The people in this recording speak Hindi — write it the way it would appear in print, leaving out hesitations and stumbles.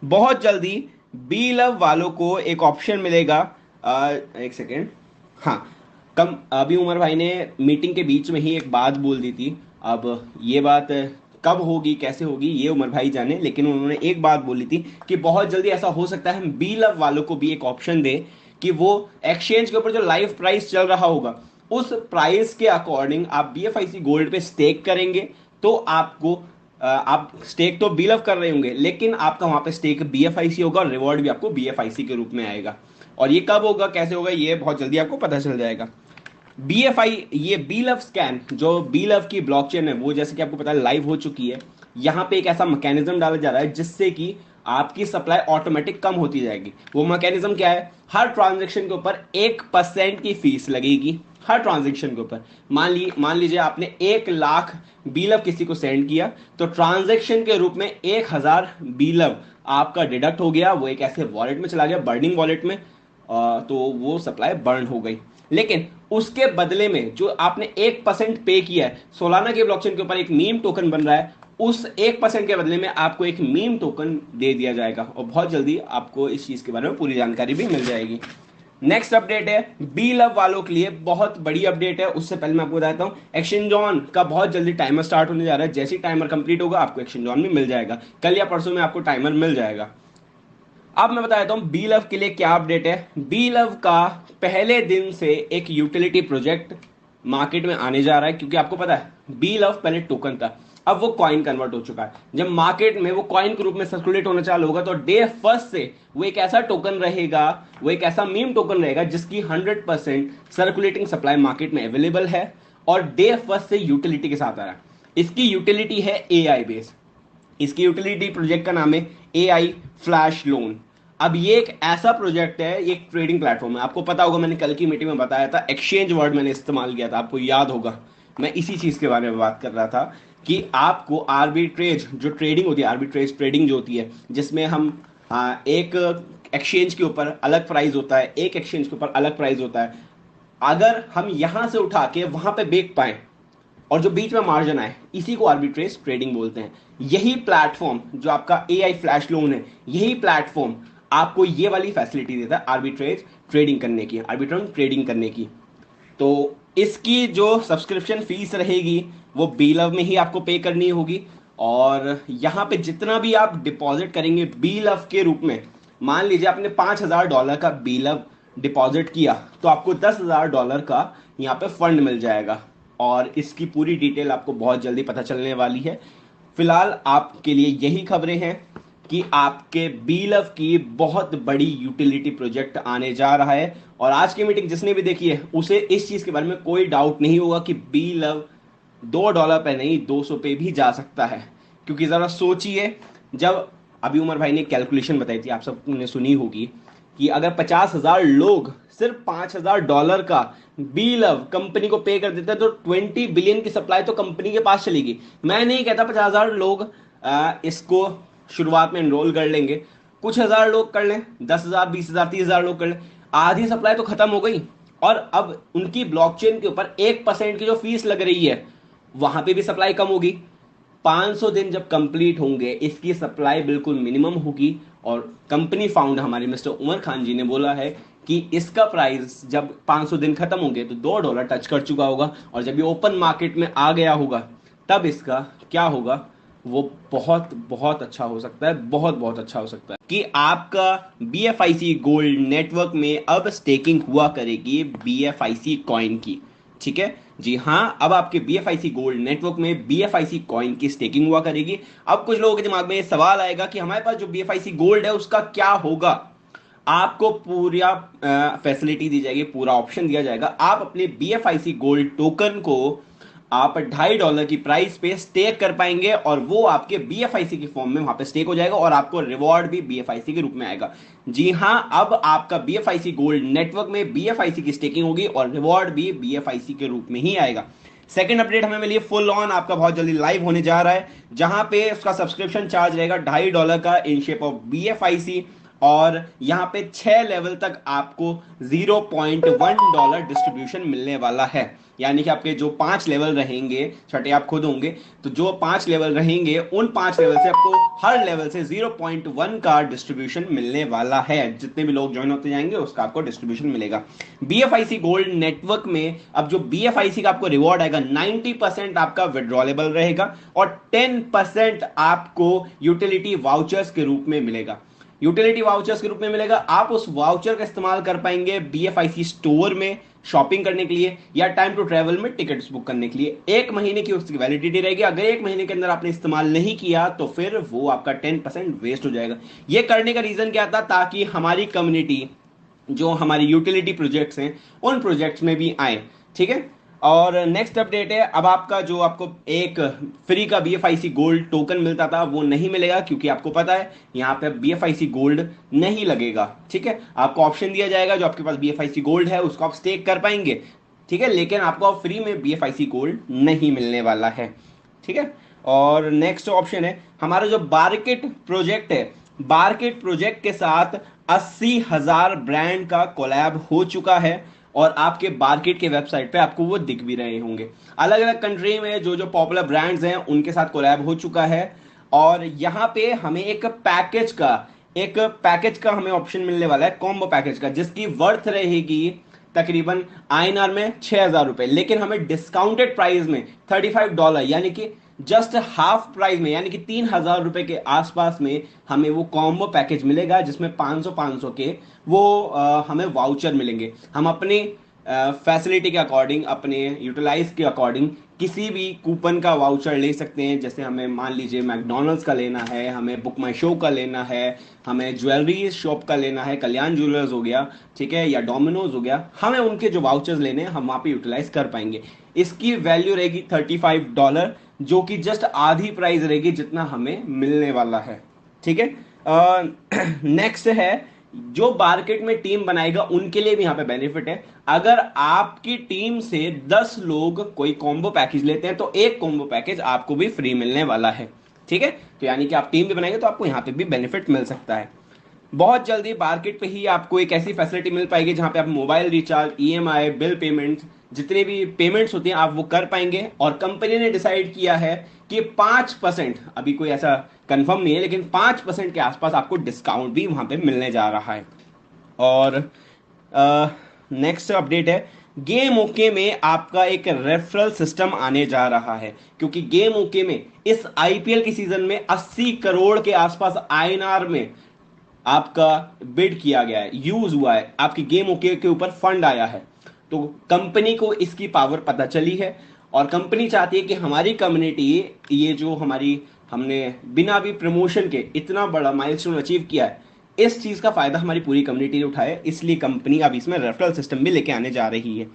बहुत जल्दी बी लव वालों को एक ऑप्शन मिलेगा। एक सेकेंड। हाँ, कम अभी उमर भाई ने मीटिंग के बीच में ही एक बात बोल दी थी। अब ये बात कब होगी कैसे होगी ये उमर भाई जाने, लेकिन उन्होंने एक बात बोली थी कि बहुत जल्दी ऐसा हो सकता है हम बी लव वालों को भी एक ऑप्शन दें कि वो एक्सचेंज के ऊपर जो लाइव प्राइस चल रहा होगा उस प्राइस के अकॉर्डिंग आप बीएफआईसी गोल्ड पे स्टेक करेंगे। तो आपको आप स्टेक तो बीलव कर रहे होंगे लेकिन आपका वहां पे स्टेक बीएफआईसी होगा और रिवॉर्ड भी आपको बीएफआईसी के रूप में आएगा। और ये कब होगा कैसे होगा ये बहुत जल्दी आपको पता चल जाएगा। बीएफआई ये बीलव स्कैन जो बीलव की ब्लॉकचेन है वो जैसे कि आपको पता है लाइव हो चुकी है। यहाँ पे एक ऐसा मैकेनिज्म डाला जा रहा है जिससे कि आपकी सप्लाई ऑटोमेटिक कम होती जाएगी। वो मैकेनिज्म क्या है, हर ट्रांजेक्शन के ऊपर 1% की फीस लगेगी। हर ट्रांजेक्शन के ऊपर मान लीजिए आपने 1 लाख बीलव किसी को सेंड किया तो ट्रांजेक्शन के रूप में 1000 बीलव आपका डिडक्ट हो गया, वो एक ऐसे वॉलेट में चला गया, बर्निंग वॉलेट में। तो वो सप्लाई बर्न हो गई। लेकिन उसके बदले में जो आपने 1% पे किया है, सोलाना के ब्लॉकचेन के ऊपर एक मीम टोकन बन रहा है, उस 1% के बदले में आपको एक मीम टोकन दे दिया जाएगा और बहुत जल्दी आपको इस चीज के बारे में पूरी जानकारी भी मिल जाएगी। नेक्स्ट अपडेट है बी लव वालों के लिए बहुत बड़ी अपडेट है। उससे पहले मैं आपको बताता हूं एक्सचेंज ऑन का बहुत जल्दी टाइमर स्टार्ट होने जा रहा है। जैसे ही टाइमर कंप्लीट होगा आपको एक्सचेंज ऑन भी मिल जाएगा, कल या परसों में आपको टाइमर मिल जाएगा। अब मैं बता देता हूं बी लव के लिए क्या अपडेट है। बी लव का पहले दिन से एक यूटिलिटी प्रोजेक्ट मार्केट में आने जा रहा है, क्योंकि आपको पता है बी लव पहले टोकन था, अब वो कॉइन कन्वर्ट हो चुका है। जब मार्केट में वो कॉइन के रूप में सर्कुलेट होना चालू होगा तो डे फर्स्ट से वो एक ऐसा टोकन रहेगा, वो एक ऐसा मीम टोकन रहेगा जिसकी 100% सर्कुलेटिंग सप्लाई मार्केट में अवेलेबल है और डे फर्स्ट से यूटिलिटी के साथ आ रहा है। इसकी यूटिलिटी है एआई बेस। इसकी यूटिलिटी प्रोजेक्ट का नाम है एआई फ्लैश लोन। अब ये एक ऐसा प्रोजेक्ट है, ये एक ट्रेडिंग प्लेटफॉर्म है। आपको पता होगा मैंने कल की मीटिंग में बताया था, एक्सचेंज वर्ड मैंने इस्तेमाल किया था, आपको याद होगा। मैं इसी चीज के बारे में बात कर रहा था कि आपको आर्बिट्रेज जो ट्रेडिंग होती है, आर्बिट्रेज ट्रेडिंग जो होती है जिसमें हम एक एक्सचेंज के ऊपर अलग प्राइस होता है, एक एक्सचेंज के ऊपर अलग प्राइस होता है, अगर हम यहां से उठा के वहां पे बेच पाए और जो बीच में मार्जिन आए इसी को आर्बिट्रेज ट्रेडिंग बोलते हैं। यही प्लेटफॉर्म जो आपका एआई फ्लैश लोन है, यही प्लेटफॉर्म आपको ये वाली फैसिलिटी देता है आर्बिट्रेज ट्रेडिंग करने की, आर्बिट्रेज ट्रेडिंग करने की। तो इसकी जो सब्सक्रिप्शन फीस रहेगी वो बीलव में ही आपको पे करनी होगी। और यहां पे जितना भी आप डिपॉजिट करेंगे बीलव के रूप में, मान लीजिए आपने $5000 का बीलव डिपॉजिट किया तो आपको $10,000 का यहाँ पे फंड मिल जाएगा। और इसकी पूरी डिटेल आपको बहुत जल्दी पता चलने वाली है। फिलहाल आपके लिए यही खबरें हैं कि आपके बीलव की बहुत बड़ी यूटिलिटी प्रोजेक्ट आने जा रहा है। और आज की मीटिंग जिसने भी देखी है उसे इस चीज के बारे में कोई डाउट नहीं होगा कि बीलव $2 पे नहीं 200 पे भी जा सकता है। क्योंकि जरा सोचिए, जब अभी उमर भाई ने कैलकुलेशन बताई थी, आप सबने सुनी होगी कि अगर 50,000 लोग सिर्फ $5,000 का बीलव कंपनी को पे कर देते हैं तो 20 बिलियन की सप्लाई तो कंपनी के पास चलेगी। मैं नहीं कहता 50,000 लोग इसको शुरुआत में एनरोल कर लेंगे, कुछ हजार लोग कर लें, 10,000 20,000 30,000 लोग कर लें, आधी सप्लाई तो खत्म हो गई। और अब उनकी ब्लॉकचेन के ऊपर 1% की जो फीस लग रही है वहां पे भी सप्लाई कम होगी। 500 दिन जब कंप्लीट होंगे इसकी सप्लाई बिल्कुल मिनिमम होगी। और कंपनी फाउंडर हमारे मिस्टर उमर खान जी ने बोला है कि इसका प्राइस जब 500 दिन खत्म होंगे तो $2 टच कर चुका होगा और जब ये ओपन मार्केट में आ गया होगा तब इसका क्या होगा, वो बहुत बहुत अच्छा हो सकता है, बहुत बहुत अच्छा हो सकता है कि आपका बीएफआईसी गोल्ड नेटवर्क में अब स्टेकिंग हुआ करेगी बीएफआईसी कॉइन की। ठीक है जी हाँ, अब आपके बीएफआईसी गोल्ड नेटवर्क में बीएफआईसी कॉइन की स्टेकिंग हुआ करेगी। अब कुछ लोगों के दिमाग में ये सवाल आएगा कि हमारे पास जो बीएफआईसी गोल्ड है उसका क्या होगा। आपको पूरा फैसिलिटी दी जाएगी, पूरा ऑप्शन दिया जाएगा। आप अपने बीएफआईसी गोल्ड टोकन को आप $2.5 की प्राइस पे स्टेक कर पाएंगे और वो आपके बीएफआईसी की फॉर्म में वहां पे स्टेक हो जाएगा और आपको रिवॉर्ड भी बीएफआईसी के रूप में आएगा। जी हां, अब आपका बीएफआईसी गोल्ड नेटवर्क में बीएफआईसी की स्टेकिंग होगी और रिवॉर्ड भी बीएफआईसी के रूप में ही आएगा। सेकंड अपडेट हमें मिली फुल ऑन, आपका बहुत जल्दी लाइव होने जा रहा है, जहां पे उसका सब्सक्रिप्शन चार्ज रहेगा $2.5 का इन शेप ऑफ बीएफआईसी। और यहाँ पे 6 लेवल तक आपको $0.1 डिस्ट्रीब्यूशन मिलने वाला है। यानी कि आपके जो 5 लेवल रहेंगे, छठे आप खुद होंगे, तो जो 5 लेवल रहेंगे उन 5 लेवल से आपको हर लेवल से 0.1 का डिस्ट्रीब्यूशन मिलने वाला है। जितने भी लोग ज्वाइन होते जाएंगे उसका आपको डिस्ट्रीब्यूशन मिलेगा। बीएफआईसी गोल्ड नेटवर्क में अब जो बीएफआईसी का आपको रिवॉर्ड आएगा, 90% आपका विड्रॉलेबल रहेगा और 10% आपको यूटिलिटी वाउचर्स के रूप में मिलेगा। यूटिलिटी वाउचर्स के रूप में मिलेगा, आप उस वाउचर का इस्तेमाल कर पाएंगे बीएफआईसी स्टोर में शॉपिंग करने के लिए या टाइम टू ट्रेवल में टिकट्स बुक करने के लिए। 1 महीने की उसकी वैलिडिटी रहेगी। अगर 1 महीने के अंदर आपने इस्तेमाल नहीं किया तो फिर वो आपका 10% वेस्ट हो जाएगा। ये करने का रीजन क्या था, ताकि हमारी कम्युनिटी जो हमारी यूटिलिटी प्रोजेक्ट्स हैं उन प्रोजेक्ट्स में भी आए। ठीक है। और नेक्स्ट अपडेट है, अब आपका जो आपको एक फ्री का बीएफआईसी गोल्ड टोकन मिलता था वो नहीं मिलेगा, क्योंकि आपको पता है यहाँ पे बीएफआईसी गोल्ड नहीं लगेगा। ठीक है। आपको ऑप्शन दिया जाएगा, जो आपके पास बीएफआईसी गोल्ड है उसको आप स्टेक कर पाएंगे। ठीक है। लेकिन आपको फ्री में बीएफआईसी गोल्ड नहीं मिलने वाला है। ठीक है। और नेक्स्ट ऑप्शन है हमारा जो बार्केट प्रोजेक्ट है, बार्केट प्रोजेक्ट के साथ 80,000 ब्रांड का कोलैब हो चुका है और आपके बार्केट के वेबसाइट पे आपको वो दिख भी रहे होंगे। अलग अलग कंट्री में जो जो पॉपुलर ब्रांड्स हैं उनके साथ कोलैब हो चुका है और यहाँ पे हमें एक पैकेज का हमें ऑप्शन मिलने वाला है, कॉम्बो पैकेज का, जिसकी वर्थ रहेगी तकरीबन आईएनआर में 6,000 रुपए, लेकिन हमें डिस्काउंटेड प्राइस में $35 यानी कि जस्ट हाफ प्राइस में, यानी कि 3,000 रुपए के आसपास में हमें वो कॉम्बो पैकेज मिलेगा, जिसमें 500 के वो हमें वाउचर मिलेंगे। हम अपनी फैसिलिटी के अकॉर्डिंग, अपने यूटिलाइज के अकॉर्डिंग किसी भी कूपन का वाउचर ले सकते हैं। जैसे हमें मान लीजिए मैकडोनल्ड्स का लेना है, हमें बुक माई शो का लेना है, हमें ज्वेलरी शॉप का लेना है, कल्याण ज्वेलर्स हो गया, ठीक है, या डोमिनोज हो गया, हमें उनके जो वाउचर्स लेने हैं हम वहाँ पे यूटिलाइज कर पाएंगे। इसकी वैल्यू रहेगी $35, जो कि जस्ट आधी प्राइस रहेगी जितना हमें मिलने वाला है। ठीक है। नेक्स्ट है, जो मार्केट में टीम बनाएगा उनके लिए भी यहाँ पे बेनिफिट है। अगर आपकी टीम से 10 लोग कोई कॉम्बो पैकेज लेते हैं तो एक कॉम्बो पैकेज आपको भी फ्री मिलने वाला है। ठीक है। तो यानी कि आप टीम भी बनाएंगे तो आपको यहाँ पे भी बेनिफिट मिल सकता है। बहुत जल्दी मार्केट पे ही आपको एक ऐसी फैसिलिटी मिल पाएगी जहां पे आप mobile recharge, EMI, bill payment, जितने भी पेमेंट्स होती हैं आप वो कर पाएंगे। और कंपनी ने डिसाइड किया है कि 5%, अभी कोई ऐसा कंफर्म नहीं है, लेकिन 5% के आसपास आपको डिस्काउंट भी वहां पे मिलने जा रहा है। और नेक्स्ट अपडेट है, गेम ओके में आपका एक रेफरल सिस्टम आने जा रहा है, क्योंकि गेम ओके में इस आईपीएल के सीजन में 80 करोड़ के आसपास आईएनआर में आपका बिड किया गया है, यूज हुआ है, आपकी गेम ओके के ऊपर फंड आया है। तो कंपनी को इसकी पावर पता चली है और कंपनी चाहती है कि हमारी कम्युनिटी, ये जो हमारी, हमने बिना भी प्रमोशन के इतना बड़ा माइलस्टोन अचीव किया है, इस चीज का फायदा हमारी पूरी कम्युनिटी ने उठाया। इसलिए कंपनी अब इसमें रेफरल सिस्टम भी लेके आने जा रही है।